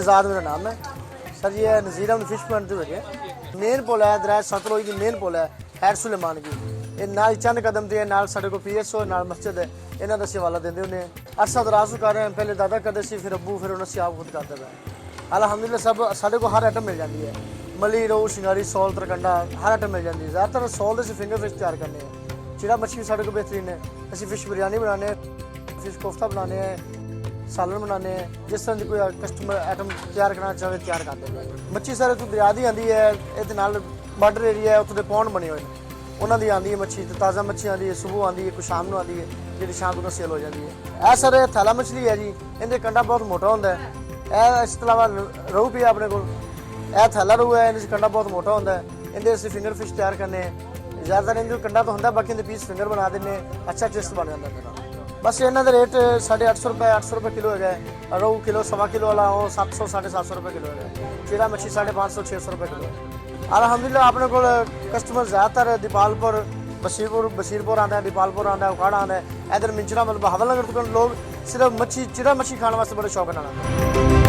शहजाद मेरा नाम है सर। ये नज़ीर अहमद फिश पॉइंट तो है मेन पुल है दरिया सतलुज की मेन पुल है खैर सुलेमान की। ये नाल चंद कदम ते नाल साडे को PSO नाल मस्जिद है इन्हां दा हवाला देंदे हुंदे अरसा दराज कर रहे हैं। पहले दादा करते सी फिर अब्बू फिर उन्हें आप खुद करते पे। अलहमदुलिल्लाह सब साडे को हर आइटम मिल जाती है। मली रोहू शिंगारी सौल तरकंडा हर आइटम मिल जाती है। ज़्यादातर सौल से फिंगर फिश तैयार करने हैं। चिड़ा मच्छी भी साडे को बेहतरीन है। असं फिश बिरयानी बनाने फिश कोफ्ता बनाने हैं सालन बनाने हैं। जिस तरह की कोई कस्टमर आइटम तैयार करना चाहे तैयार करते हैं। मच्छी सारे तो दरिया की आती है। ये बार्डर एरिया है उत्थे पौंड बने हुए उन्होंने आती है मच्छी तो ताज़ा मच्छी आती है सुबह आती है कोई शाम को आती है जी शाम को सेल हो जाती है। यह सर थैला मछली है जी इनके कंडा बहुत मोटा होंगे है। इस अलावा रोहू भी है अपने को यह थैला रोहू है इनका कंडा बहुत मोटा होंगे है। इनके असं फिंगर फिश तैयार करने ज़्यादातर इनका कंडा तो होंगे बाकी इनके पीस फिंगर बना देने अच्छा टेस्ट बन जाता है। बस इन्हों का रेट 850 रुपये किलो है। रोहू किलो सवा किलो वाला वो 700 750 रुपये किलो है। चिड़ा मच्छी 550 600 रुपये किलो है। अलहमदुलिल्लाह अपने को कस्टमर ज़्यादातर दीपालपुर बशीरपुर आना है दीपालपुर आना है उखाड़ा आना है इधर मिंचरा मतलब हवाला नगर तो लोग सिर्फ मच्छी चिड़ा मच्छी खाने वास्ते बड़े शौक नाल आते हैं।